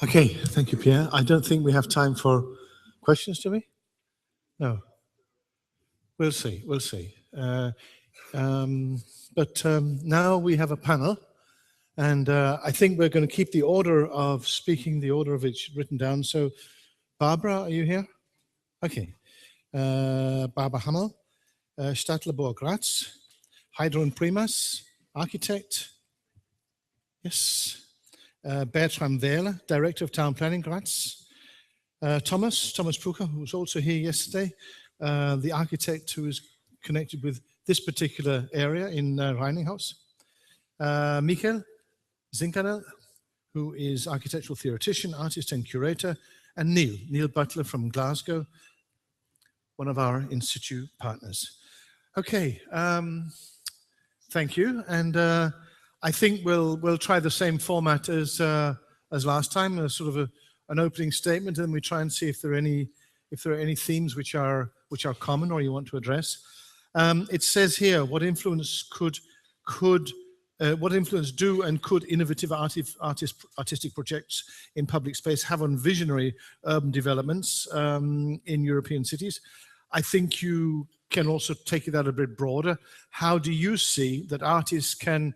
Okay, thank you, Pierre. I don't think we have time for questions, do we? No. We'll see, we'll see. But now we have a panel, and I think we're going to keep the order of speaking, the order of it's written down. So, Barbara, are you here? Okay. Barbara Hammerl, Stadtlabor Graz, Heidrun Primas, architect. Yes. Bertram Wehrle, Director of Town Planning, Graz. Thomas Pucher, who was also here yesterday, the architect who is connected with this particular area in Reininghaus. Michael Zinkanel, who is architectural theoretician, artist and curator, and Neil Butler from Glasgow, one of our In Situ partners. Okay, thank you. And I think we'll try the same format as last time, a sort of an opening statement, and we try and see if there are any themes which are common or you want to address. It says here, what influence do and could innovative artistic projects in public space have on visionary urban developments in European cities? I think you can also take it out a bit broader. How do you see that artists can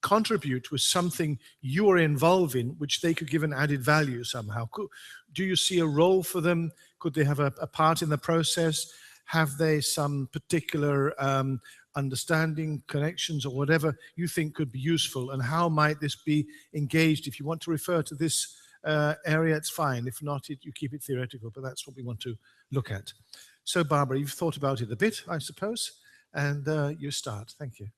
contribute with something you are involved in, which they could give an added value somehow? Do you see a role for them? Could they have a part in the process? Have they some particular understanding, connections, or whatever you think could be useful? And how might this be engaged? If you want to refer to this area, it's fine. If not, you keep it theoretical, but that's what we want to look at. So, Barbara, you've thought about it a bit, I suppose, and you start. Thank you.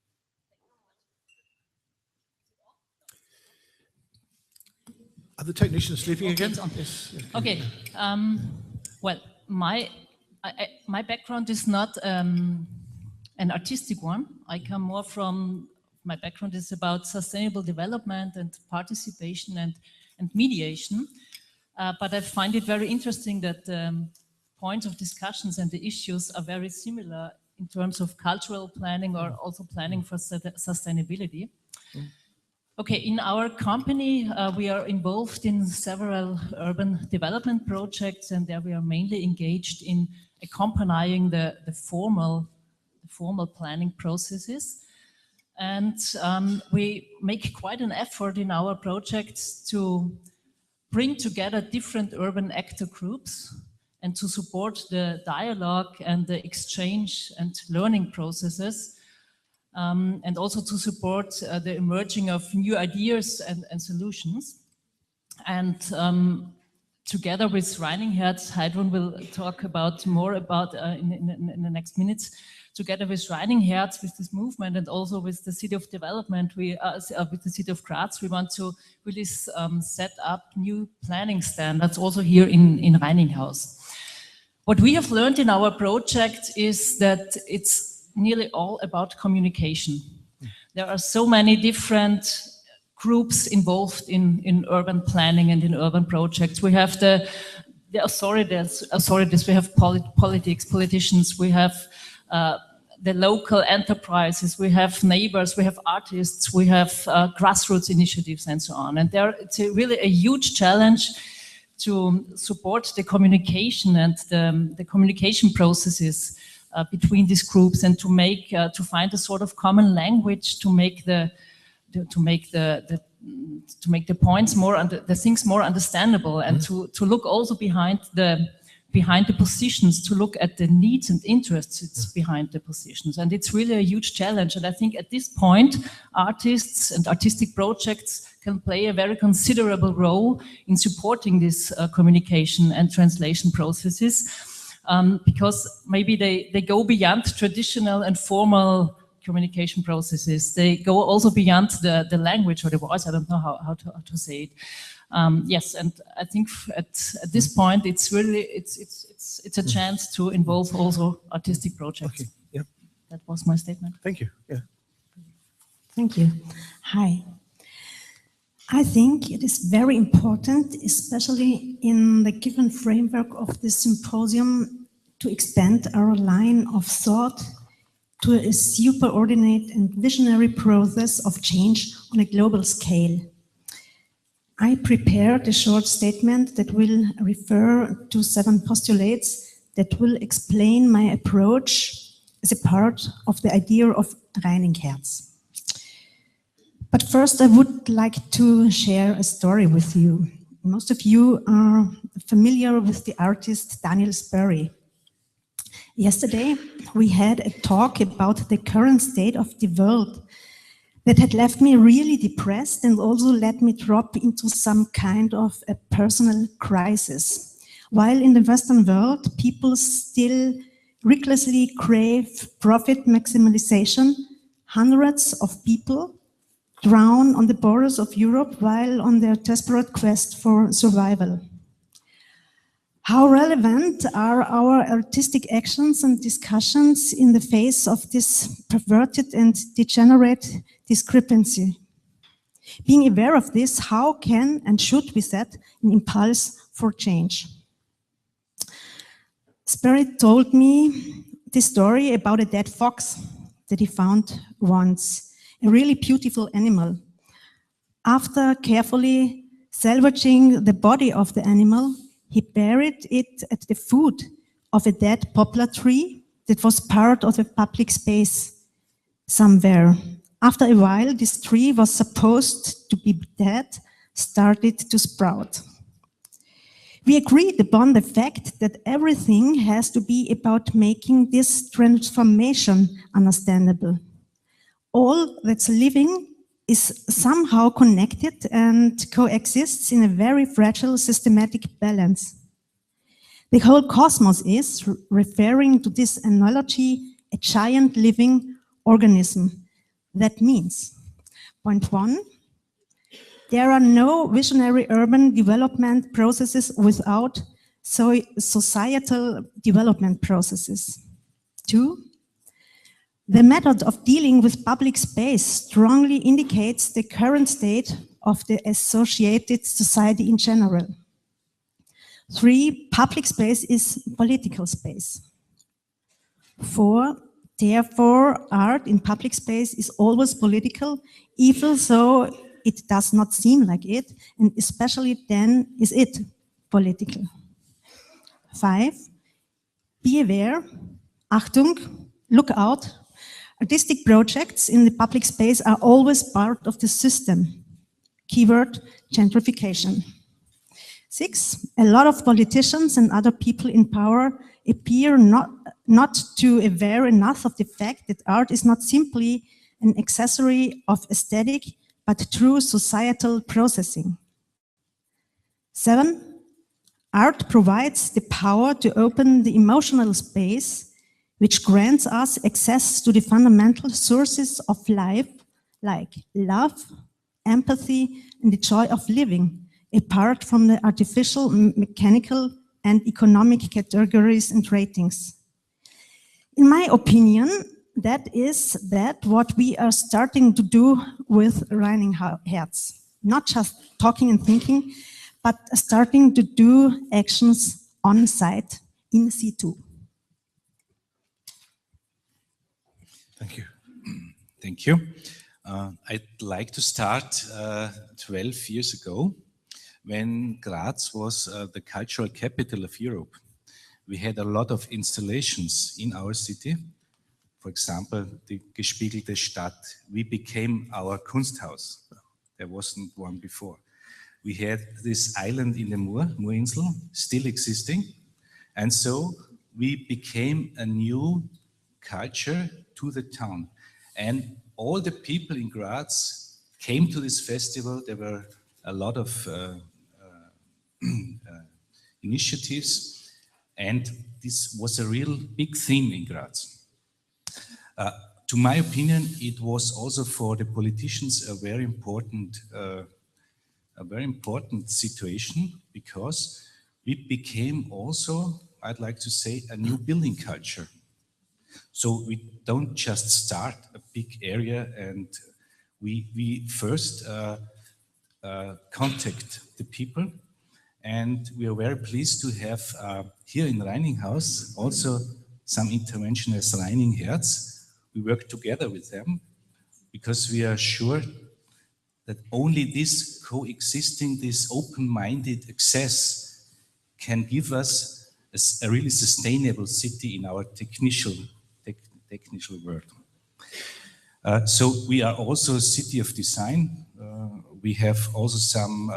Are the technicians sleeping again? Yes. Okay. Well, my background is not an artistic one. I come more from, my background is about sustainable development and participation and mediation. But I find it very interesting that points of discussions and the issues are very similar in terms of cultural planning or also planning for sustainability. Okay, in our company, we are involved in several urban development projects, and there we are mainly engaged in accompanying the formal planning processes. And we make quite an effort in our projects to bring together different urban actor groups and to support the dialogue and the exchange and learning processes. And also to support the emerging of new ideas and solutions. And together with Reininghaus, Heidrun will talk more about in the next minutes. Together with Reininghaus, with this movement, and also with the City of Development, with the City of Graz, we want to really set up new planning standards also here in Reininghaus. What we have learned in our project is that it's nearly all about communication. There are so many different groups involved in urban planning and in urban projects. We have the authorities, we have politicians, we have the local enterprises, we have neighbors, we have artists, we have grassroots initiatives and so on. And it's really a huge challenge to support the communication and the communication processes between these groups, and to find a sort of common language to make the points more, the things more understandable, and to look also behind the positions, to look at the needs and interests behind the positions. And it's really a huge challenge. And I think at this point, artists and artistic projects can play a very considerable role in supporting this communication and translation processes. Because maybe they go beyond traditional and formal communication processes. They go also beyond the language or the voice. I don't know how to say it. Yes, and I think at this point, it's really it's a chance to involve also artistic projects. Okay. Yeah. That was my statement. Thank you. Yeah. Thank you. Hi. I think it is very important, especially in the given framework of this symposium, to expand our line of thought to a superordinate and visionary process of change on a global scale. I prepared a short statement that will refer to 7 postulates that will explain my approach as a part of the idea of Reininghaus. But first, I would like to share a story with you. Most of you are familiar with the artist Daniel Sperry. Yesterday, we had a talk about the current state of the world that had left me really depressed and also let me drop into some kind of a personal crisis. While in the Western world, people still recklessly crave profit maximization, hundreds of people drown on the borders of Europe while on their desperate quest for survival. How relevant are our artistic actions and discussions in the face of this perverted and degenerate discrepancy? Being aware of this, how can and should we set an impulse for change? Spirit told me this story about a dead fox that he found once, a really beautiful animal. After carefully salvaging the body of the animal, he buried it at the foot of a dead poplar tree that was part of a public space somewhere. After a while, this tree was supposed to be dead, started to sprout. We agreed upon the fact that everything has to be about making this transformation understandable. All that's living is somehow connected and coexists in a very fragile systematic balance. The whole cosmos is, referring to this analogy, a giant living organism. That means, point 1, there are no visionary urban development processes without societal development processes. 2, the method of dealing with public space strongly indicates the current state of the associated society in general. 3, public space is political space. 4, therefore, art in public space is always political, even though it does not seem like it, and especially then is it political. 5, be aware, Achtung, look out, artistic projects in the public space are always part of the system. Keyword, gentrification. 6, a lot of politicians and other people in power appear not to aware enough of the fact that art is not simply an accessory of aesthetic, but true societal processing. 7, art provides the power to open the emotional space which grants us access to the fundamental sources of life, like love, empathy, and the joy of living, apart from the artificial, mechanical, and economic categories and ratings. In my opinion, that is what we are starting to do with Reininghaus. Not just talking and thinking, but starting to do actions on site, in situ. Thank you. Thank you. I'd like to start 12 years ago, when Graz was the cultural capital of Europe. We had a lot of installations in our city. For example, the Gespiegelte Stadt. We became our Kunsthaus. There wasn't one before. We had this island in the Moorinsel, still existing. And so we became a new culture to the town. And all the people in Graz came to this festival. There were a lot of initiatives, and this was a real big theme in Graz. To my opinion, it was also for the politicians a very important situation, because we became also, I'd like to say, a new building culture. So we don't just start a big area, and we first contact the people, and we are very pleased to have here in Reininghaus also some intervention as Reininghaus. We work together with them because we are sure that only this coexisting, this open-minded access can give us a really sustainable city in our technical world. So we are also a city of design. We have also some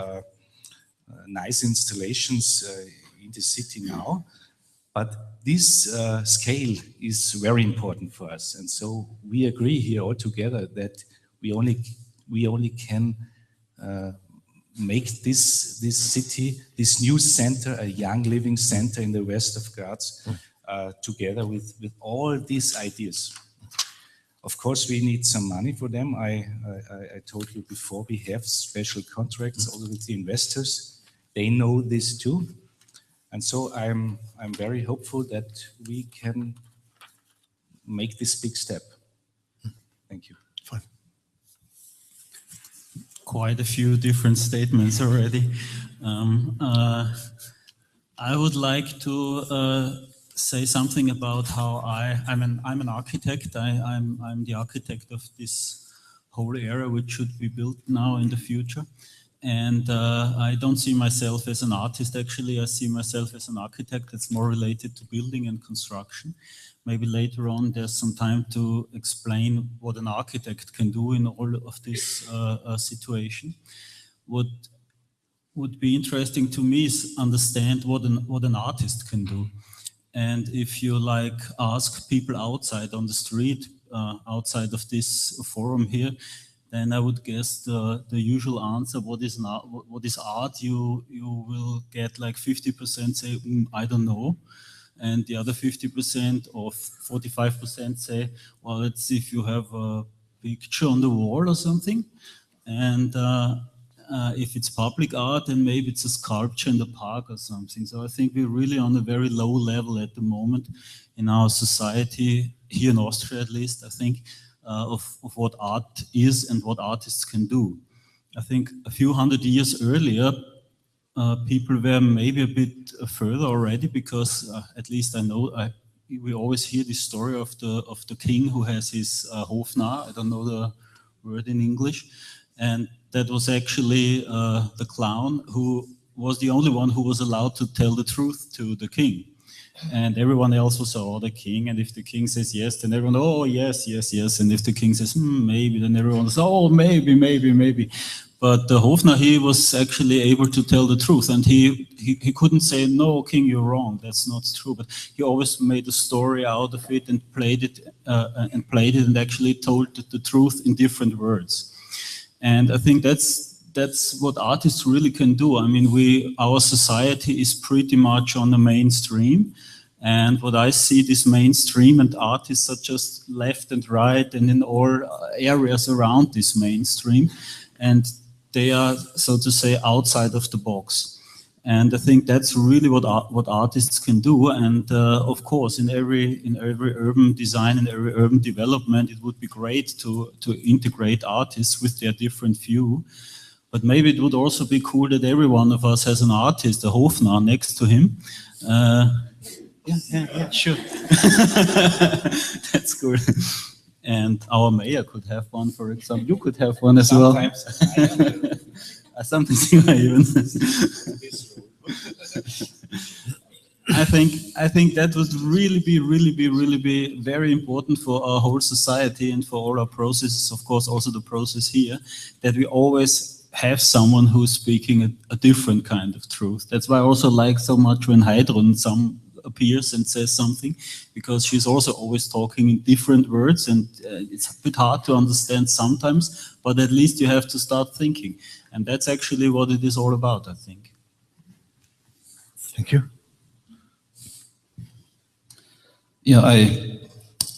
nice installations in the city now, but this scale is very important for us. And so we agree here all together that we only can make this city, this new center, a young living center in the west of Graz, together with all these ideas. Of course, we need some money for them. I told you before, we have special contracts also with the investors. They know this too. And so I'm very hopeful that we can make this big step. Thank you. Fine. Quite a few different statements already. I would like to say something about how I'm an architect. I'm the architect of this whole area which should be built now in the future. And I don't see myself as an artist, actually. I see myself as an architect that's more related to building and construction. Maybe later on there's some time to explain what an architect can do in all of this situation. What would be interesting to me is understand what an artist can do. And if you ask people outside on the street, outside of this forum here, then I would guess the usual answer, what is art, you will get like 50% say, I don't know. And the other 50% or 45% say, well, it's if you have a picture on the wall or something. And if it's public art, then maybe it's a sculpture in the park or something. So I think we're really on a very low level at the moment in our society, here in Austria at least, I think, of what art is and what artists can do. I think a few hundred years earlier, people were maybe a bit further already, because at least I know we always hear this story of the king who has his Hofnarr, I don't know the word in English, and that was actually the clown who was the only one who was allowed to tell the truth to the king. And everyone else was, oh, the king. And if the king says yes, then everyone, oh, yes, yes, yes. And if the king says, maybe, then everyone says, oh, maybe, maybe, maybe. But the Hofnarr, he was actually able to tell the truth. And he couldn't say, no, king, you're wrong. That's not true. But he always made a story out of it and played it and actually told the truth in different words. And I think that's what artists really can do. I mean, our society is pretty much on the mainstream. And what I see, this mainstream and artists are just left and right and in all areas around this mainstream. And they are, so to say, outside of the box. And I think that's really what artists can do. And of course, in every urban design and every urban development, it would be great to integrate artists with their different view. But maybe it would also be cool that every one of us has an artist, a Hofnarr, next to him. Yeah, sure. That's good. And our mayor could have one, for example. You could have one as well. Sometimes even. I think that would really be very important for our whole society and for all our processes. Of course, also the process here, that we always have someone who's speaking a different kind of truth. That's why I also like so much when Heidrun appears and says something, because she's also always talking in different words, and it's a bit hard to understand sometimes, but at least you have to start thinking. And that's actually what it is all about, I think. Thank you. Yeah, I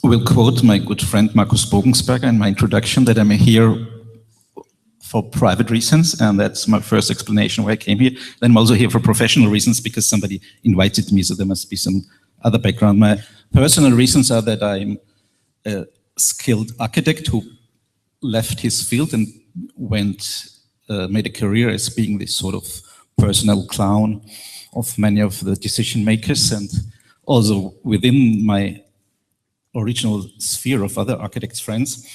will quote my good friend Markus Bogensberger in my introduction, that I'm here for private reasons, and that's my first explanation why I came here. Then I'm also here for professional reasons, because somebody invited me, so there must be some other background. My personal reasons are that I'm a skilled architect who left his field and made a career as being this sort of personal clown of many of the decision makers, and also within my original sphere of other architects' friends.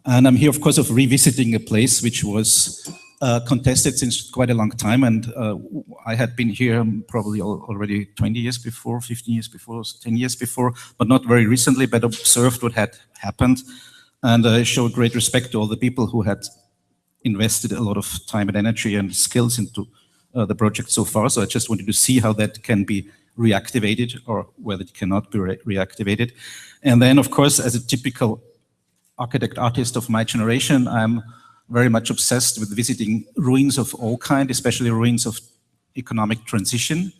And I'm here, of course, of revisiting a place which was contested since quite a long time. And I had been here probably already 20 years before, 15 years before, 10 years before, but not very recently, but observed what had happened. And I showed great respect to all the people who had invested a lot of time and energy and skills into the project so far. So I just wanted to see how that can be reactivated or whether it cannot be reactivated. And then, of course, as a typical architect artist of my generation, I'm very much obsessed with visiting ruins of all kinds, especially ruins of economic transition.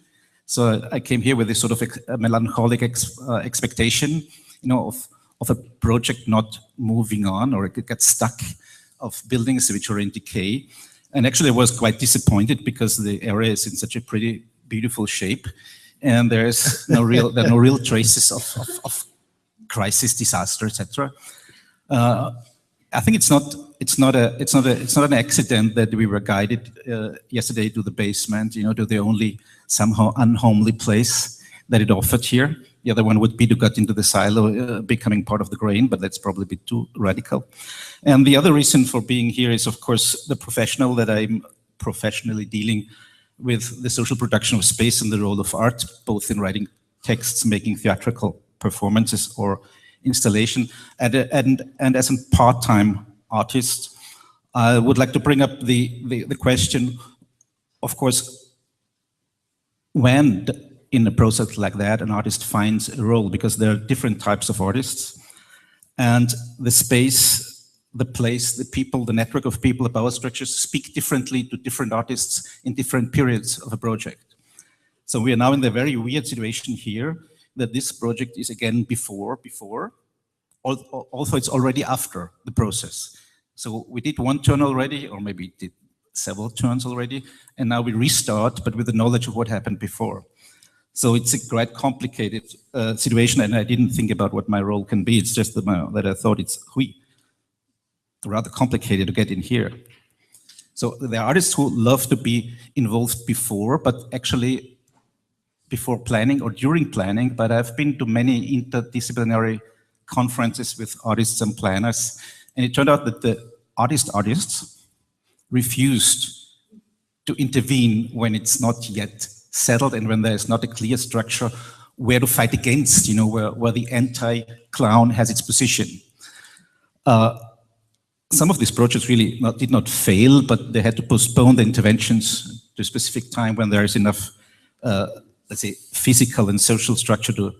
So I came here with this sort of a melancholic expectation, you know, of a project not moving on, or it could get stuck, of buildings which are in decay. And actually I was quite disappointed because the area is in such a pretty beautiful shape, and there's there are no real traces of crisis, disaster, etc. I think it's not an accident that we were guided yesterday to the basement, you know, to the only somehow unhomely place that it offered here. The other one would be to get into the silo, becoming part of the grain, but that's probably a bit too radical. And the other reason for being here is, of course, the professional that I'm professionally dealing with the social production of space and the role of art, both in writing texts, making theatrical performances or installation. And as a part-time artist, I would like to bring up the question, of course, when in a process like that, an artist finds a role, because there are different types of artists, and the space, the place, the people, the network of people, the power structures speak differently to different artists in different periods of a project. So we are now in the very weird situation here that this project is again before, although it's already after the process. So we did one turn already, or maybe did several turns already, and now we restart, but with the knowledge of what happened before. So it's a quite complicated situation, and I didn't think about what my role can be. It's just that I thought it's rather complicated to get in here. So there are artists who love to be involved before, but actually before planning or during planning, but I've been to many interdisciplinary conferences with artists and planners, and it turned out that the artists refused to intervene when it's not yet settled and when there's not a clear structure where to fight against, you know, where the anti-clown has its position. Some of these projects really did not fail, but they had to postpone the interventions to a specific time when there is enough, let's say, physical and social structure to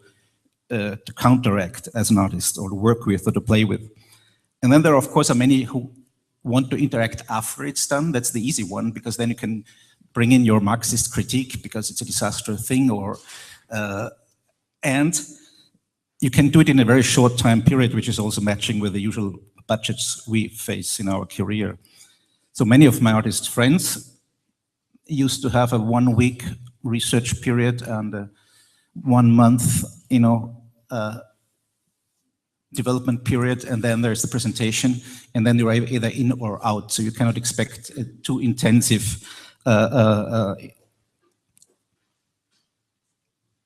counteract as an artist, or to work with, or to play with. And then there, of course, are many who want to interact after it's done. That's the easy one, because then you can bring in your Marxist critique because it's a disaster thing, or and you can do it in a very short time period, which is also matching with the usual budgets we face in our career. So many of my artist friends used to have a 1 week research period and a 1 month, you know, development period, and then there's the presentation, and then you're either in or out. So you cannot expect a too intensive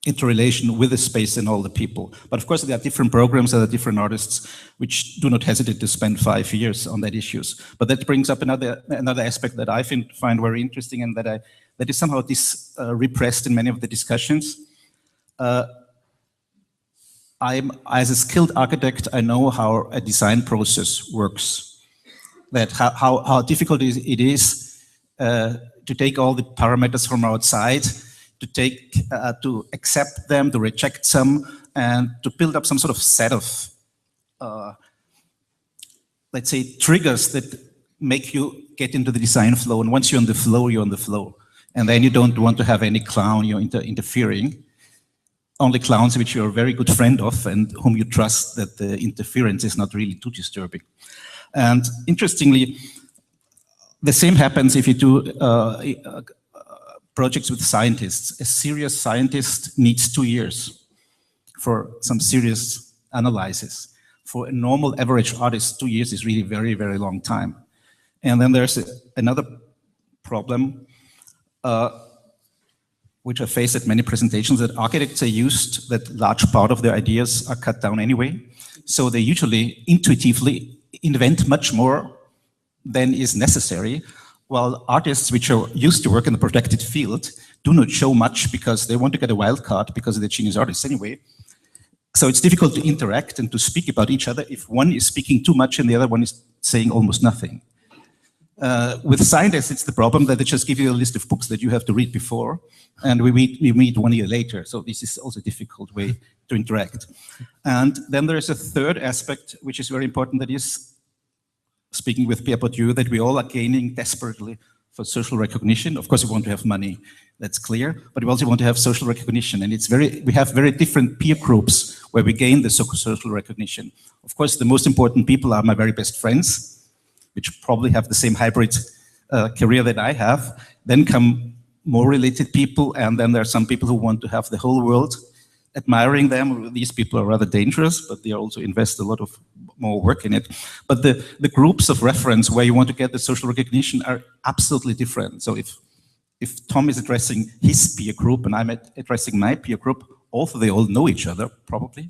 interrelation with the space and all the people. But of course, there are different programs, there are different artists which do not hesitate to spend 5 years on that issues. But that brings up another aspect that I find very interesting, and that is somehow repressed in many of the discussions. As a skilled architect, I know how a design process works. That how difficult it is to take all the parameters from outside, to accept them, to reject some, and to build up some sort of set of, let's say, triggers that make you get into the design flow. And once you're on the flow, you're on the flow. And then you don't want to have any clown you're interfering. Only clowns which you're a very good friend of and whom you trust that the interference is not really too disturbing. And interestingly, the same happens if you do projects with scientists. A serious scientist needs 2 years for some serious analysis. For a normal average artist, 2 years is really very, very long time. And then there's another problem, which I face at many presentations, that architects are used that large part of their ideas are cut down anyway. So they usually intuitively invent much more than is necessary, while artists which are used to work in the protected field do not show much because they want to get a wild card because they're genius artists anyway. So it's difficult to interact and to speak about each other if one is speaking too much and the other one is saying almost nothing. With scientists, it's the problem that they just give you a list of books that you have to read before, and we meet 1 year later. So this is also a difficult way to interact. And then there is a third aspect, which is very important, that is, speaking with Pierre Bourdieu, that we all are gaining desperately for social recognition. Of course, we want to have money, that's clear, but we also want to have social recognition. And we have very different peer groups where we gain the social recognition. Of course, the most important people are my very best friends, which probably have the same hybrid career that I have. Then come more related people, and then there are some people who want to have the whole world admiring them. These people are rather dangerous, but they also invest a lot of more work in it. But the groups of reference where you want to get the social recognition are absolutely different. So if Tom is addressing his peer group and I'm addressing my peer group, although they all know each other, probably,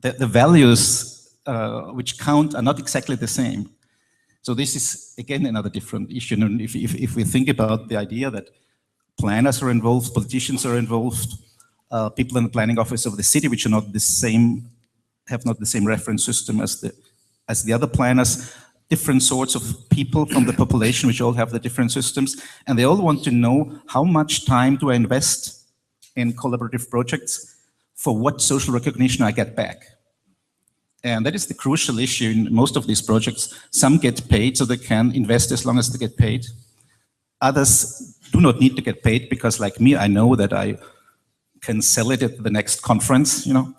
the values which count are not exactly the same. So this is, again, another different issue. And if we think about the idea that planners are involved, politicians are involved, people in the planning office of the city, which are not the same, have not the same reference system as the other planners, different sorts of people from the population, which all have the different systems, and they all want to know how much time do I invest in collaborative projects for what social recognition I get back. And that is the crucial issue in most of these projects. Some get paid so they can invest as long as they get paid. Others do not need to get paid because, like me, I know that I can sell it at the next conference, you know,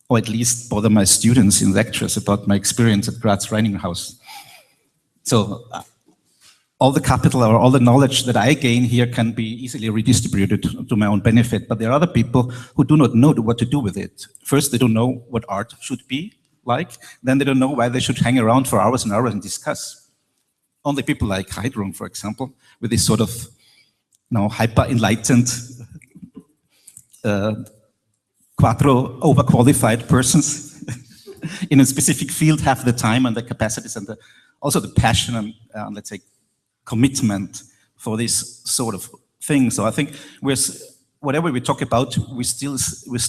or at least bother my students in lectures about my experience at Graz Reininghaus. So all the capital or all the knowledge that I gain here can be easily redistributed to my own benefit, but there are other people who do not know what to do with it. First, they don't know what art should be like, then they don't know why they should hang around for hours and hours and discuss. Only people like Heidrun, for example, with this sort of hyper-enlightened, quattro overqualified persons in a specific field have the time and the capacities and also the passion and let's say, commitment for this sort of thing. So I think whatever we talk about, we still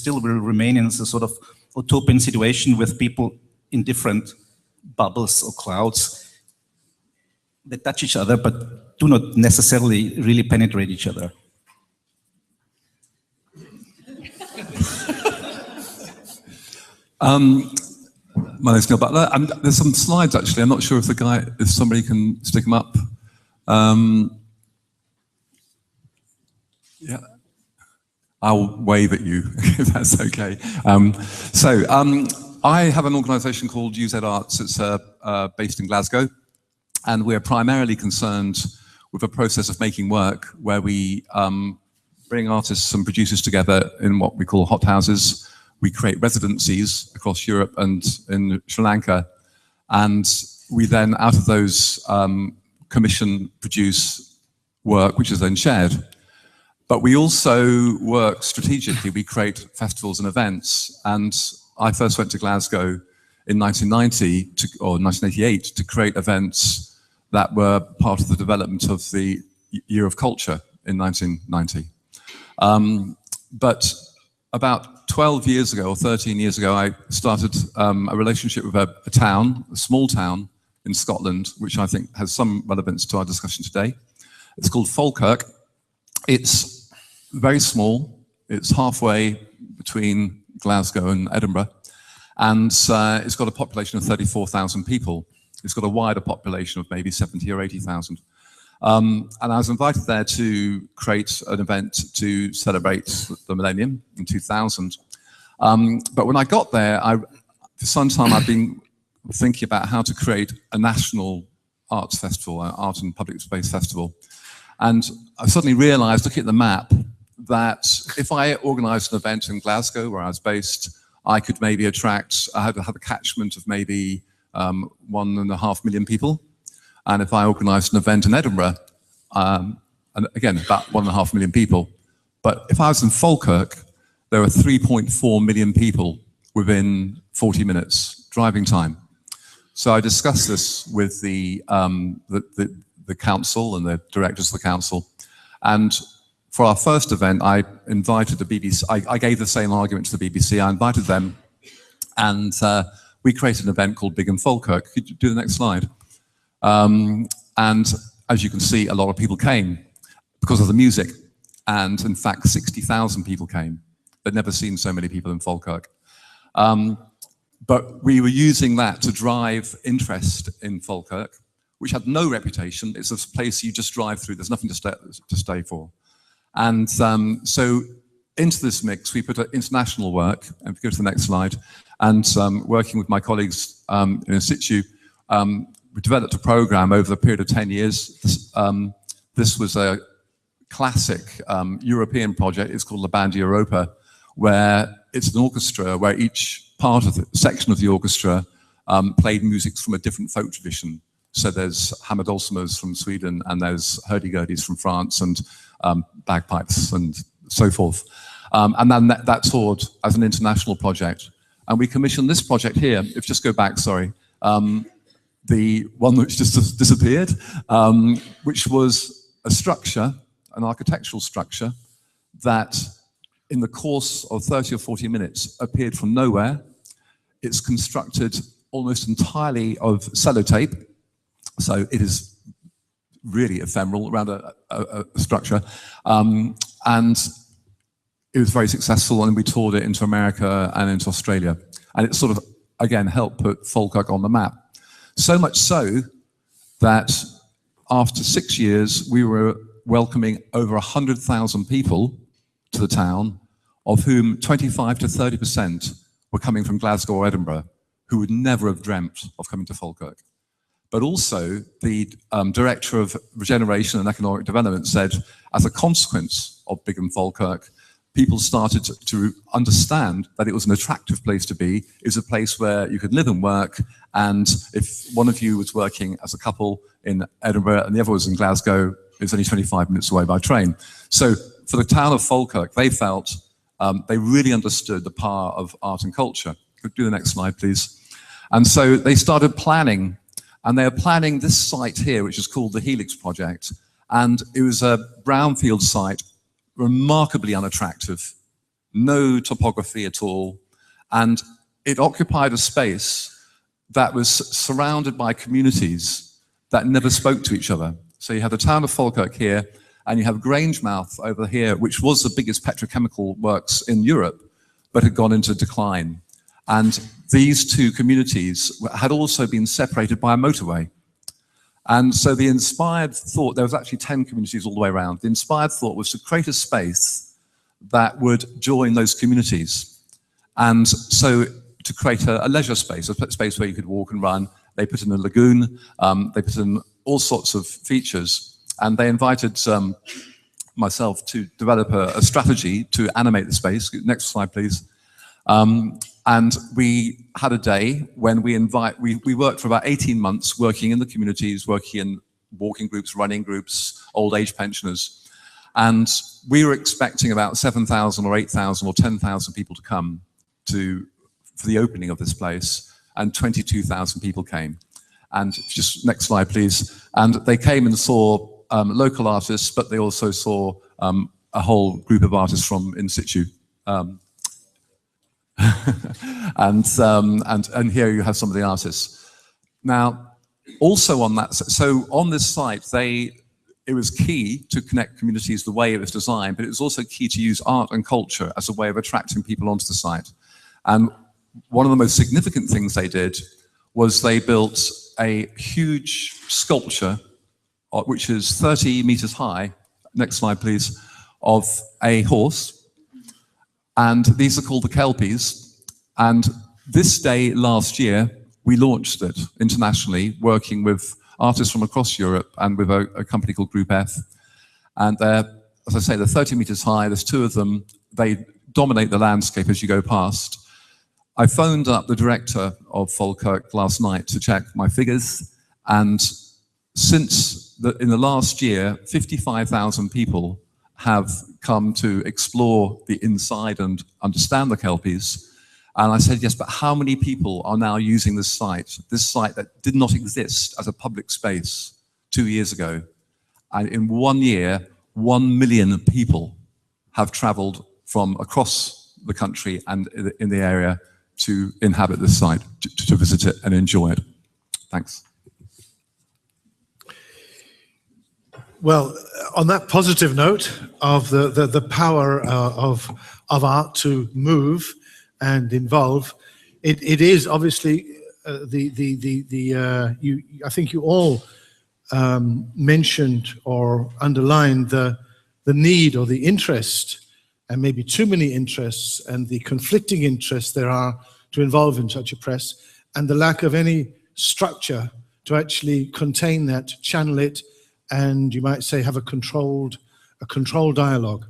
will remain in a sort of utopian situation with people in different bubbles or clouds that touch each other, but do not necessarily really penetrate each other. My name's Neil Butler. There's some slides actually. I'm not sure if somebody can stick them up. Yeah, I'll wave at you if that's okay. I have an organisation called UZ Arts. It's based in Glasgow, and we're primarily concerned with a process of making work where we bring artists and producers together in what we call hot houses. We create residencies across Europe and in Sri Lanka, and we then, out of those, commission produce work which is then shared. But we also work strategically. We create festivals and events. And I first went to Glasgow in 1990 or 1988 to create events that were part of the development of the Year of Culture in 1990. But about 12 years ago or 13 years ago, I started a relationship with a small town in Scotland, which I think has some relevance to our discussion today. It's called Falkirk. It's very small. It's halfway between Glasgow and Edinburgh. And it's got a population of 34,000 people. It's got a wider population of maybe 70 or 80,000. And I was invited there to create an event to celebrate the millennium in 2000. But when I got there, for some time I've been thinking about how to create a national arts festival, an art and public space festival. And I suddenly realized, looking at the map, that if I organized an event in Glasgow, where I was based, I could maybe I had a catchment of maybe 1.5 million people. And if I organized an event in Edinburgh, and again, about 1.5 million people. But if I was in Falkirk, there were 3.4 million people within 40 minutes driving time. So I discussed this with the council and the directors of the council. And for our first event, I invited the BBC. I gave the same argument to the BBC. I invited them, and we created an event called Big in Falkirk. Could you do the next slide? And as you can see, a lot of people came because of the music. And in fact, 60,000 people came. They'd never seen so many people in Falkirk. But we were using that to drive interest in Falkirk, which had no reputation. It's a place you just drive through. There's nothing to stay for. And so into this mix, we put international work, and if you go to the next slide, and working with my colleagues in situ, we developed a program over the period of 10 years. This was a classic European project. It's called the Band Europa, where it's an orchestra where each part of the section of the orchestra played music from a different folk tradition. So there's Hammerdolsmers from Sweden, and there's hurdy-gurdies from France, and bagpipes and so forth. And then that toured as an international project. And we commissioned this project here, if you just go back, sorry, the one which just disappeared, which was a structure, an architectural structure, that in the course of 30 or 40 minutes appeared from nowhere. It's constructed almost entirely of sellotape, so it is really ephemeral around a structure. And it was very successful, and we toured it into America and into Australia. And it sort of, again, helped put Falkirk on the map. So much so that after 6 years, we were welcoming over 100,000 people to the town, of whom 25 to 30% were coming from Glasgow or Edinburgh, who would never have dreamt of coming to Falkirk. But also, the Director of Regeneration and Economic Development said, as a consequence of Big in Falkirk, people started to understand that it was an attractive place to be. It was a place where you could live and work, and if one of you was working as a couple in Edinburgh and the other was in Glasgow, it was only 25 minutes away by train. So for the town of Falkirk, they felt they really understood the power of art and culture. Could do the next slide, please. And so they started planning, and they are planning this site here, which is called the Helix Project. And it was a brownfield site, remarkably unattractive, no topography at all. And it occupied a space that was surrounded by communities that never spoke to each other. So you have the town of Falkirk here, and you have Grangemouth over here, which was the biggest petrochemical works in Europe, but had gone into decline. And these two communities had also been separated by a motorway. And so the inspired thought, there was actually 10 communities all the way around. The inspired thought was to create a space that would join those communities. And so to create a leisure space, a space where you could walk and run. They put in a lagoon, they put in all sorts of features. And they invited myself to develop a strategy to animate the space. Next slide, please. And we had a day when we worked for about 18 months working in the communities, working in walking groups, running groups, old age pensioners. And we were expecting about 7,000 or 8,000 or 10,000 people to come for the opening of this place. And 22,000 people came. And just next slide, please. And they came and saw local artists, but they also saw a whole group of artists from In Situ. And here you have some of the artists. Now, also on that, so on this site, it was key to connect communities the way it was designed, but it was also key to use art and culture as a way of attracting people onto the site. And one of the most significant things they did was they built a huge sculpture, which is 30 meters high, next slide please, of a horse. And these are called the Kelpies. And this day last year, we launched it internationally, working with artists from across Europe and with a company called Group F. And they're, as I say, they're 30 meters high. There's two of them. They dominate the landscape as you go past. I phoned up the director of Falkirk last night to check my figures. And in the last year, 55,000 people have come to explore the inside and understand the Kelpies. And I said, yes, but how many people are now using this site that did not exist as a public space 2 years ago? And in 1 year, 1 million people have traveled from across the country and in the area to inhabit this site, to visit it and enjoy it. Thanks. Well, on that positive note of the power of art to move and involve, it is obviously I think you all mentioned or underlined the need or the interest, and maybe too many interests, and the conflicting interests there are to involve in such a press, and the lack of any structure to actually contain that, channel it, and you might say have a controlled dialogue.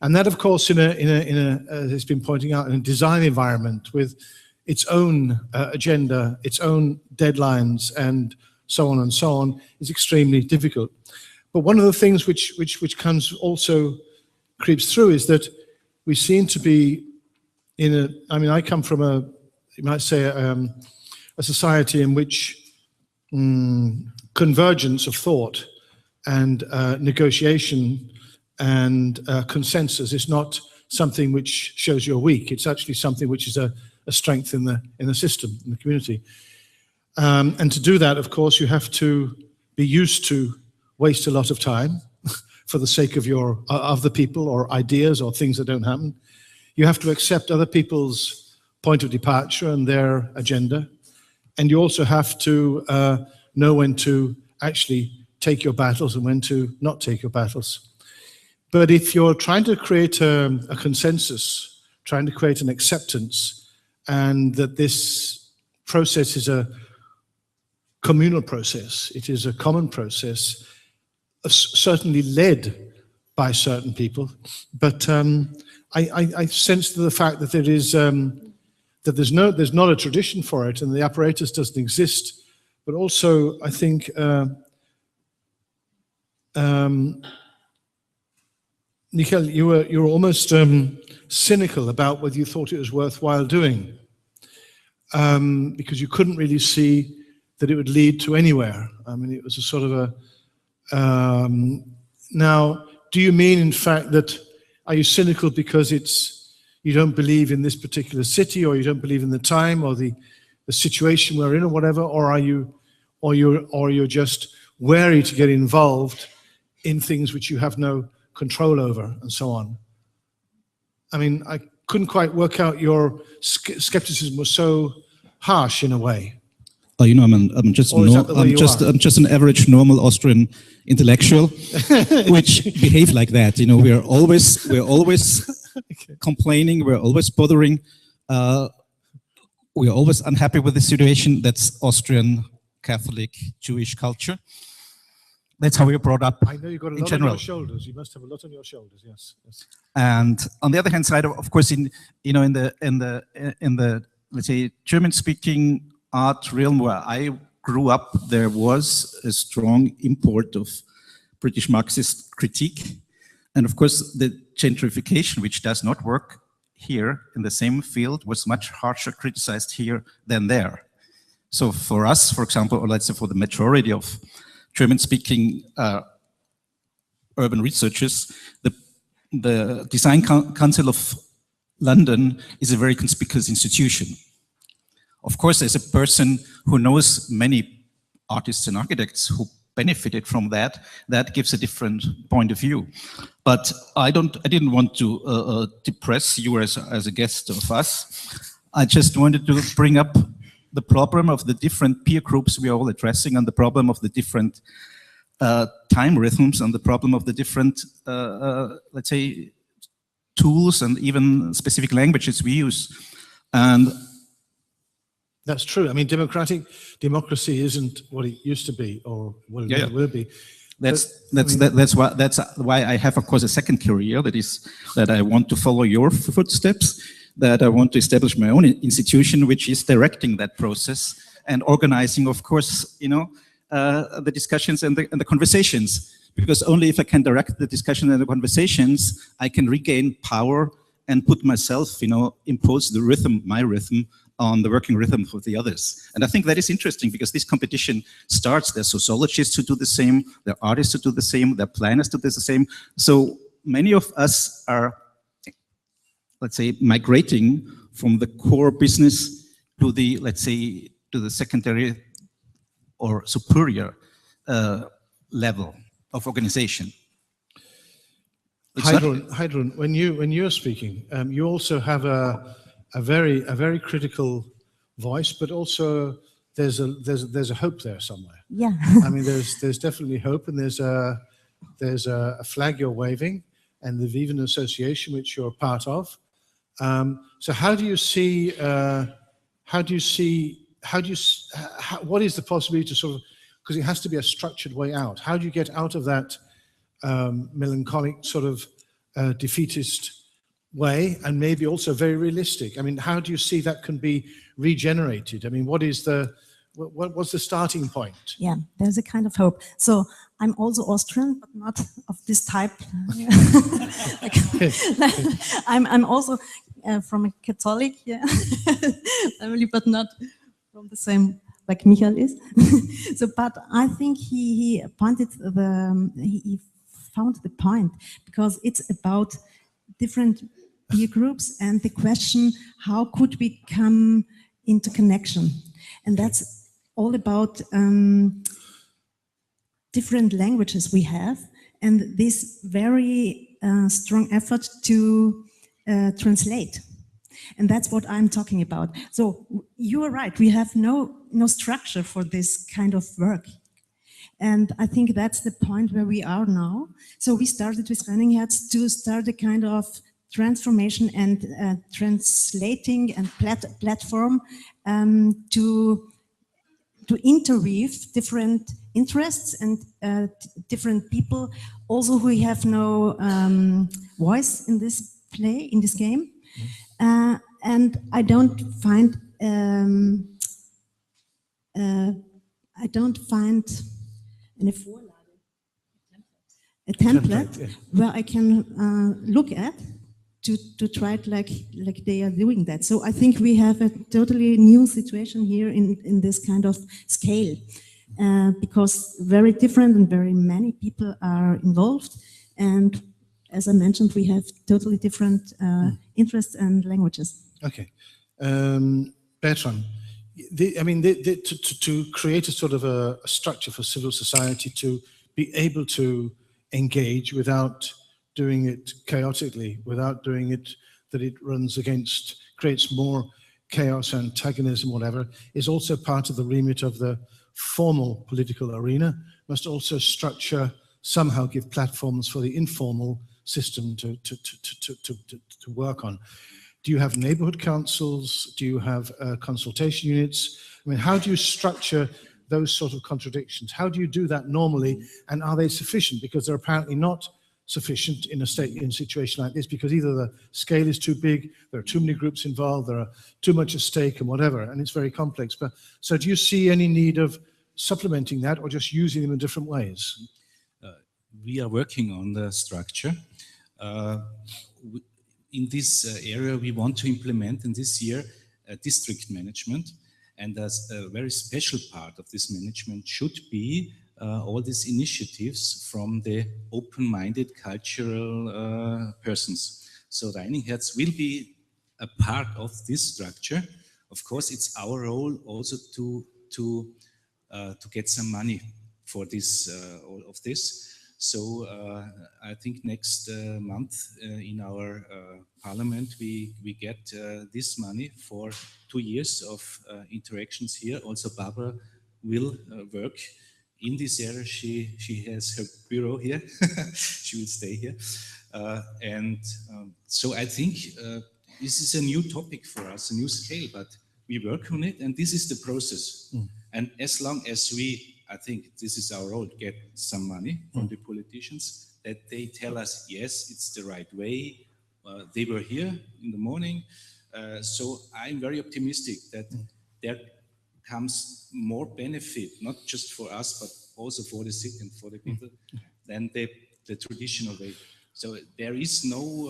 And that, of course, in a as it's been pointing out, in a design environment with its own agenda, its own deadlines, and so on, is extremely difficult. But one of the things which comes also creeps through is that we seem to be in a, I mean, I come from you might say, a society in which convergence of thought and negotiation and consensus is not something which shows you're weak. It's actually something which is a strength in the system, in the community. And to do that, of course, you have to be used to waste a lot of time for the sake of the people or ideas or things that don't happen. You have to accept other people's point of departure and their agenda. And you also have to know when to actually take your battles and when to not take your battles. But if you're trying to create a consensus, trying to create an acceptance, and that this process is a communal process, it is a common process, certainly led by certain people, but I sense the fact that there is that there's not a tradition for it, and the apparatus doesn't exist. But also, I think Michael, you were almost cynical about whether you thought it was worthwhile doing, because you couldn't really see that it would lead to anywhere. I mean, it was a sort of a. Now, do you mean, in fact, that are you cynical because you don't believe in this particular city, or you don't believe in the time, or the situation we're in, or whatever, or you're just wary to get involved in things which you have no control over, and so on? I mean, I couldn't quite work out, your skepticism was so harsh in a way. Oh, you know, I'm just an average normal Austrian intellectual, which behave like that. You know, we're always okay. Complaining. We're always bothering. We're always unhappy with the situation. That's Austrian Catholic Jewish culture. That's how we were brought up. I know you've got a lot on your shoulders. You must have a lot on your shoulders. Yes. And on the other hand side, of course, in the let's say German-speaking art realm where I grew up, there was a strong import of British Marxist critique. And of course, the gentrification, which does not work here in the same field, was much harsher criticized here than there. So for us, for example, or let's say for the majority of German-speaking urban researchers, the Design Council of London is a very conspicuous institution. Of course, as a person who knows many artists and architects who benefited from that, that gives a different point of view. But I didn't want to depress you as a guest of us. I just wanted to bring up the problem of the different peer groups we are all addressing, and the problem of the different time rhythms, and the problem of the different, let's say, tools and even specific languages we use. And that's true. I mean, democracy isn't what it used to be, or what it will be. That's why I have, of course, a second career. That I want to follow your footsteps. That I want to establish my own institution, which is directing that process and organizing, of course, you know, the discussions and the conversations. Because only if I can direct the discussion and the conversations, I can regain power and put myself, impose the rhythm, my rhythm, on the working rhythm of the others. And I think that is interesting because this competition starts, there's sociologists who do the same, there are artists who do the same, there are planners who do the same. So many of us are, let's say, migrating from the core business to the, let's say, to the secondary or superior level of organization. Heidrun, when you're speaking, you also have a very critical voice, but also there's a hope there somewhere. Yeah. I mean, there's definitely hope, and there's a flag you're waving, and the Vivan Association, which you're a part of. So what is the possibility to sort of, because it has to be a structured way out. How do you get out of that melancholic sort of defeatist way, and maybe also very realistic? I mean, how do you see that can be regenerated? I mean, what's the starting point? Yeah, there's a kind of hope. So I'm also Austrian, but not of this type. I'm also from a Catholic family, but not from the same like Michael is. So, but I think he found the point, because it's about different peer groups and the question, how could we come into connection? And that's all about different languages we have, and this very strong effort to translate. And that's what I'm talking about. So you are right, we have no structure for this kind of work. And I think that's the point where we are now. So we started with Reininghaus to start a kind of transformation and translating and platform to interweave different interests and different people, also who have no voice in this play, in this game. And I don't find a template where I can look at to try it like they are doing that. So I think we have a totally new situation here in this kind of scale, because very different and very many people are involved, and as I mentioned, we have totally different interests and languages. Okay, Bertrand, to create a sort of a structure for civil society to be able to engage without doing it chaotically, without doing it that it creates more chaos, antagonism, whatever, is also part of the remit of the formal political arena. Must also somehow give platforms for the informal system to work on. Do you have neighborhood councils? Do you have consultation units? I mean, how do you structure those sort of contradictions? How do you do that normally? And are they sufficient? Because they're apparently not sufficient in a situation like this, because either the scale is too big, there are too many groups involved, there are too much at stake and whatever, and it's very complex. But so do you see any need of supplementing that or just using them in different ways? We are working on the structure. In this area, we want to implement in this year district management, and as a very special part of this management should be all these initiatives from the open-minded cultural persons. So Reininghaus will be a part of this structure. Of course, it's our role also to get some money for this all of this. So I think next month in our parliament we get this money for 2 years of interactions here. Also Barbara will work in this area. She has her bureau here. She will stay here. So I think this is a new topic for us, a new scale, but we work on it, and this is the process. And as long as I think this is our role, get some money from the politicians, that they tell us, yes, it's the right way. They were here in the morning. So I'm very optimistic that there comes more benefit, not just for us, but also for the city and for the people, than the traditional way. So there is no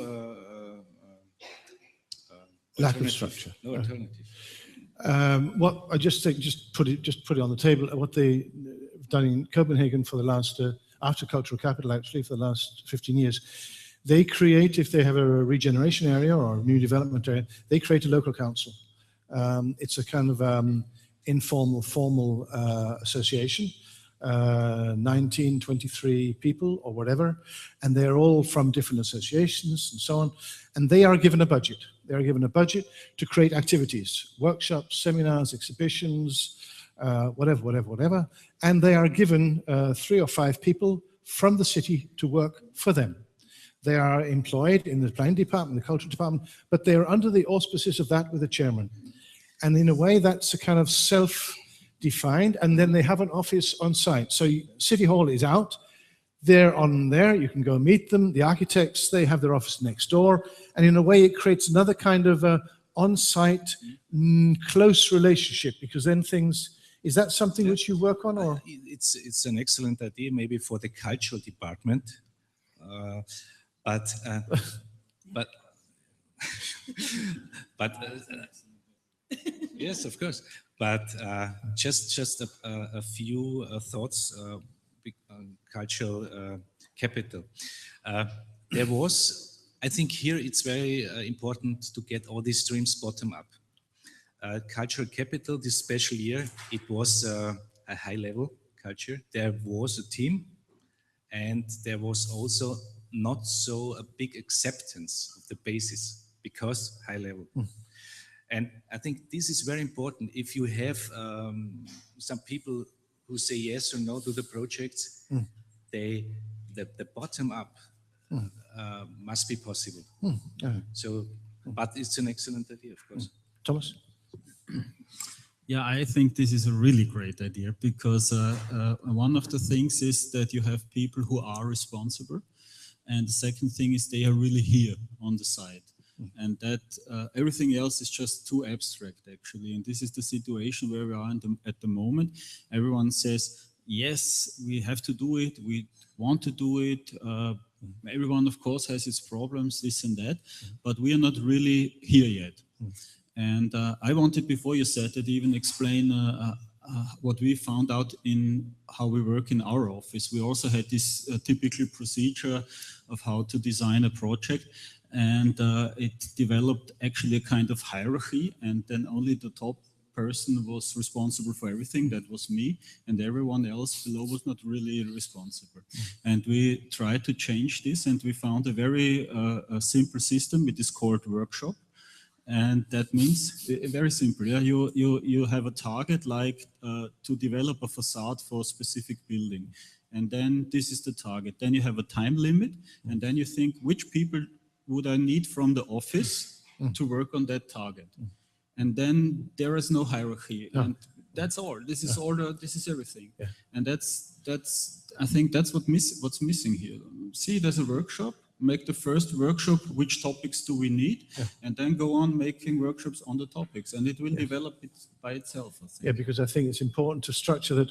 Lack of structure. No alternative. What I just think, just put it on the table. What they've done in Copenhagen for the last, after cultural capital, actually for the last 15 years, they create, if they have a regeneration area or a new development area, they create a local council. It's a kind of informal, formal association, 19, 23 people or whatever, and they're all from different associations and so on, and they are given a budget. They are given a budget to create activities, workshops, seminars, exhibitions, whatever, and they are given 3 or 5 people from the city to work for them. They are employed in the planning department, the cultural department, but they are under the auspices of that with a chairman. And in a way, that's a kind of self-defined, and then they have an office on site. So City Hall is out, they're on there, you can go meet them. The architects, they have their office next door. And in a way, it creates another kind of on-site, close relationship, because then things, is that something which you work on? Or It's an excellent idea, maybe for the cultural department. But yes, of course. But just a few thoughts on cultural capital. There was, I think here it's very important to get all these streams bottom up. Cultural capital, this special year, it was a high-level culture. There was a team, and there was also not so a big acceptance of the basis because high level. And I think this is very important. If you have some people who say yes or no to the projects, the bottom up must be possible. So, but it's an excellent idea, of course. Thomas? Yeah, I think this is a really great idea because one of the things is that you have people who are responsible. And the second thing is they are really here on the site. And that everything else is just too abstract, actually. And this is the situation where we are at the moment. Everyone says, yes, we have to do it. We want to do it. Everyone, of course, has its problems, this and that. But we are not really here yet. And I wanted, before you said it, even explain what we found out in how we work in our office. We also had this typical procedure of how to design a project. And it developed actually a kind of hierarchy, and then only the top person was responsible for everything. That was me, and everyone else below was not really responsible. And we tried to change this, and we found a very simple system. It is called workshop, and that means very simple. Yeah, you have a target like to develop a facade for a specific building, and then this is the target. Then you have a time limit, and then you think which people would I need from the office to work on that target? And then there is no hierarchy, and that's all. This is all. This is everything, and that's. I think that's what's missing here. See, there's a workshop. Make the first workshop. Which topics do we need? And then go on making workshops on the topics, and it will develop it by itself, I think. Yeah, because I think it's important to structure that.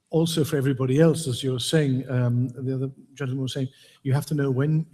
Also, for everybody else, as you're saying, the other gentleman was saying, you have to know when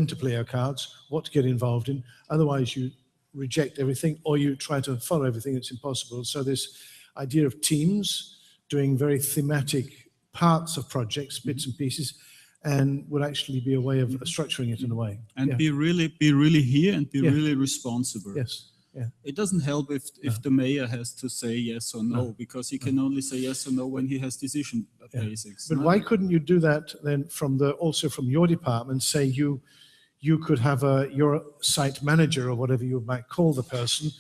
to play your cards, what to get involved in. Otherwise, you reject everything, or you try to follow everything. It's impossible. So this idea of teams doing very thematic parts of projects, bits and pieces, and would actually be a way of structuring it in a way. And be really here and be really responsible. Yes. Yeah. It doesn't help if the mayor has to say yes or no, because he can only say yes or no when he has decision basics. But why couldn't you do that then also from your department? Say you could have your site manager or whatever you might call the person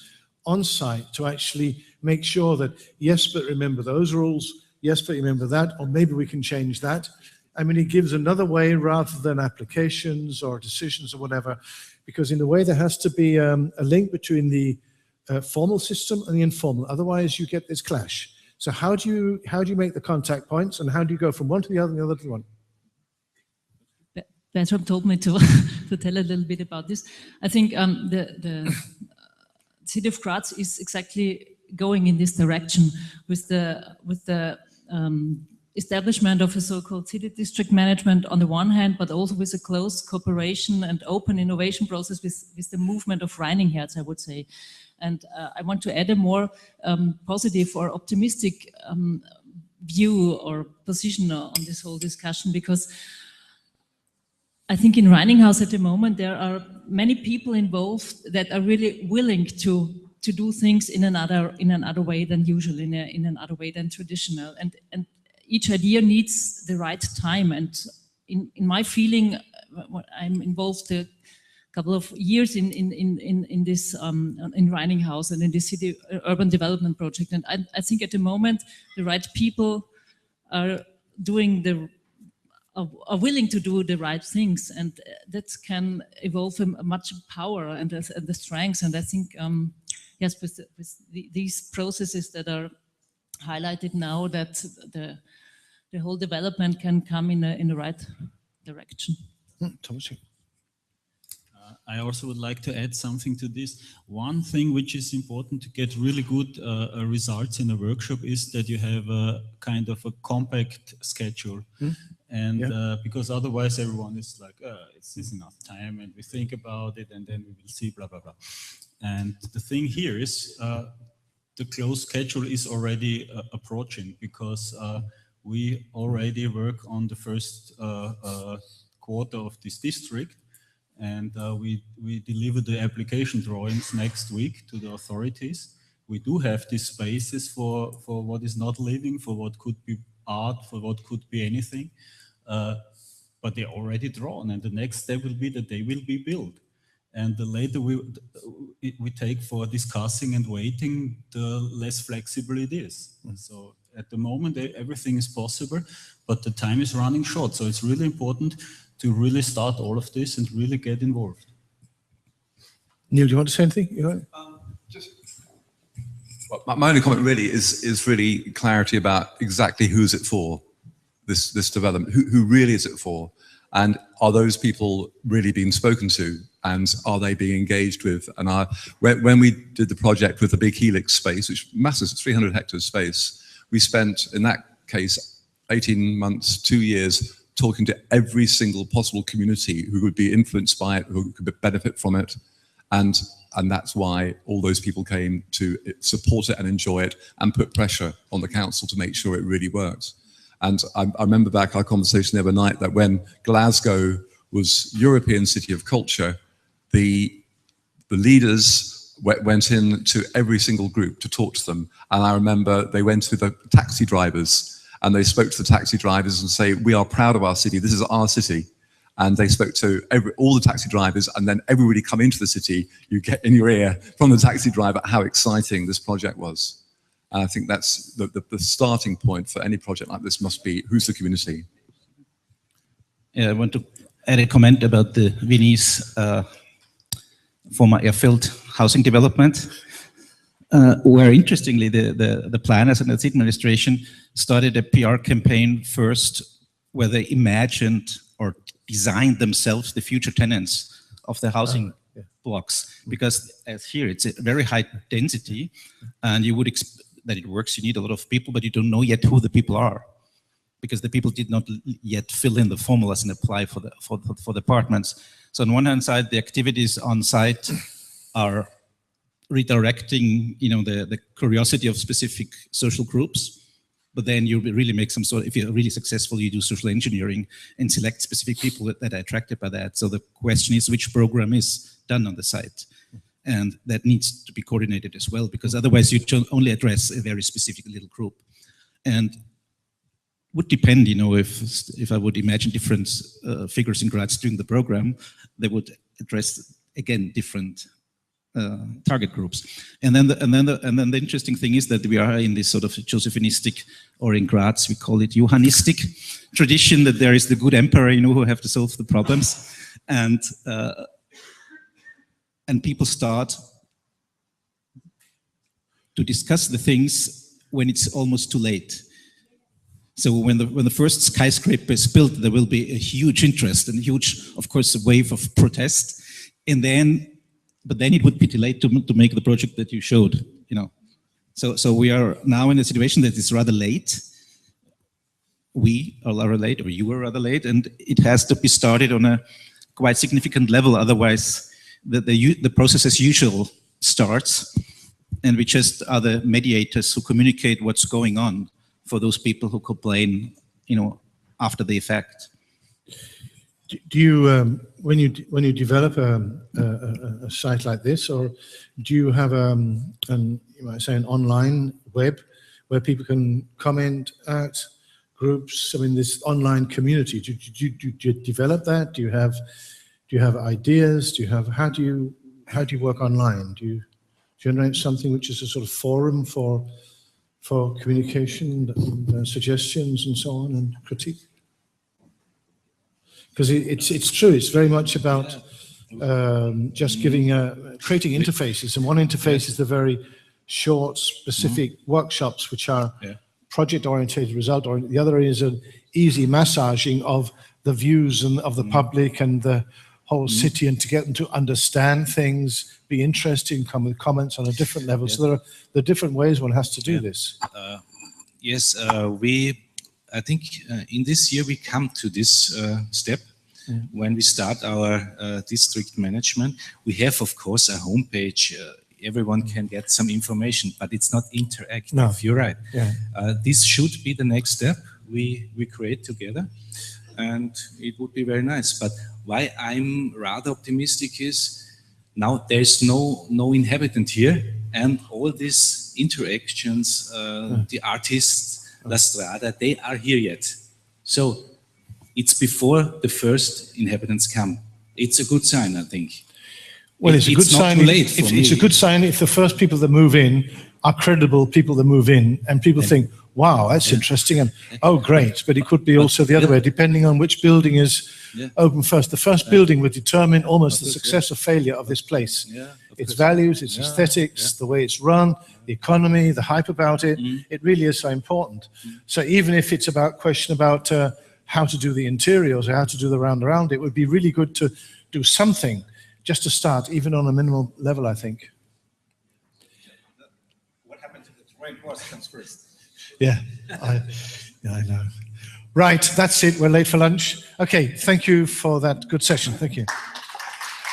on site to actually make sure that, yes, but remember those rules, yes, but remember that, or maybe we can change that. I mean, it gives another way rather than applications or decisions or whatever, because in a way there has to be a link between the formal system and the informal. Otherwise, you get this clash. So how do you make the contact points, and how do you go from one to the other and the other to the one? Bertram told me to tell a little bit about this. I think the city of Graz is exactly going in this direction with the establishment of a so-called city district management on the one hand, but also with a close cooperation and open innovation process with the movement of Reininghaus, I would say. And I want to add a more positive or optimistic view or position on this whole discussion, because I think in Reininghaus at the moment there are many people involved that are really willing to do things in another way than usual, in another way than traditional, and each idea needs the right time. And in my feeling, I'm involved a couple of years in this in Reininghaus and in the city urban development project, and I think at the moment the right people are willing to do the right things, and that can evolve a much power and the strengths. And I think yes, with these processes that are highlighted now, that the whole development can come in the right direction. Thomas. I also would like to add something to this. One thing which is important to get really good results in a workshop is that you have a kind of a compact schedule. And because otherwise everyone is like, it's enough time, and we think about it and then we will see, blah, blah, blah. And the thing here is the close schedule is already approaching, because we already work on the first quarter of this district, and we deliver the application drawings next week to the authorities. We do have these spaces for what is not living, for what could be art, for what could be anything, but they're already drawn, and the next step will be that they will be built. And the later we take for discussing and waiting, the less flexible it is. So at the moment, everything is possible, but the time is running short. So it's really important to really start all of this and really get involved. Neil, do you want to say anything? Well, my only comment really is really clarity about exactly who's it for, this development. Who really is it for? And are those people really being spoken to? And are they being engaged with? And when we did the project with the big Helix space, which massive, 300 hectares space, we spent, in that case, 18 months, 2 years, talking to every single possible community who would be influenced by it, who could benefit from it. And that's why all those people came to support it and enjoy it and put pressure on the council to make sure it really worked. And I remember back our conversation the other night that when Glasgow was European City of Culture, the leaders went in to every single group to talk to them. And I remember they went to the taxi drivers and they spoke to the taxi drivers and say, we are proud of our city, this is our city. And they spoke to all the taxi drivers, and then everybody come into the city, you get in your ear from the taxi driver how exciting this project was. And I think that's the starting point for any project like this must be, who's the community? Yeah, I want to add a comment about the Viennese former airfield housing development, where interestingly the planners and the city administration started a PR campaign first where they imagined or designed themselves the future tenants of the housing blocks, because as here it's a very high density, and you would expect that it works, you need a lot of people, but you don't know yet who the people are, because the people did not yet fill in the formulas and apply for the apartments. So on one hand side, the activities on site are redirecting, the curiosity of specific social groups, but then you really make some sort of, if you're really successful, you do social engineering and select specific people that are attracted by that. So the question is which program is done on the site. And that needs to be coordinated as well, because otherwise you only address a very specific little group. And would depend, if I would imagine different figures in Graz doing the program, they would address again different target groups. And then the interesting thing is that we are in this sort of Josephinistic, or in Graz we call it Johannistic tradition, that there is the good emperor, who have to solve the problems, and people start to discuss the things when it's almost too late. So when the first skyscraper is built, there will be a huge interest and huge, of course, a wave of protest. But then it would be too late to make the project that you showed, So we are now in a situation that is rather late. we are rather late, or you were rather late, and it has to be started on a quite significant level. Otherwise, the process as usual starts, and we just are the mediators who communicate what's going on for those people who complain, after the effect. Do you, when you develop a site like this, or do you have you might say an online web where people can comment at groups? I mean, this online community. Do you develop that? Do you have ideas? How do you work online? Do you generate something which is a sort of forum for communication and suggestions and so on, and critique? Because it's true, it's very much about just creating interfaces, and one interface is the very short, specific workshops, which are project-oriented, result-oriented. The other is an easy massaging of the views and of the public and the whole city, and to get them to understand things, be interested, come with comments on a different level. So there are different ways one has to do this. Yes, I think in this year we come to this step when we start our district management. We have, of course, a homepage. Everyone can get some information, but it's not interactive. No. You're right. Yeah. This should be the next step we create together, and it would be very nice. But why I'm rather optimistic is now there's no inhabitant here, and all these interactions, the artists, La Strada, they are here yet. So it's before the first inhabitants come. It's a good sign, I think. Well, it's a good sign. It's a good sign if the first people that move in are credible people that move in, and people think, wow, that's interesting, and oh, great. But it could be also the other way, depending on which building is open first. The first building would determine almost the success or failure of this place. Its values, its aesthetics, the way it's run, the economy, the hype about it. It really is so important. So even if it's about question about how to do the interiors or how to do the round around, it would be really good to do something just to start, even on a minimal level, I think. What happened to the terrain horse comes first? Yeah, I know. Right, that's it. We're late for lunch. Okay, thank you for that good session. Thank you.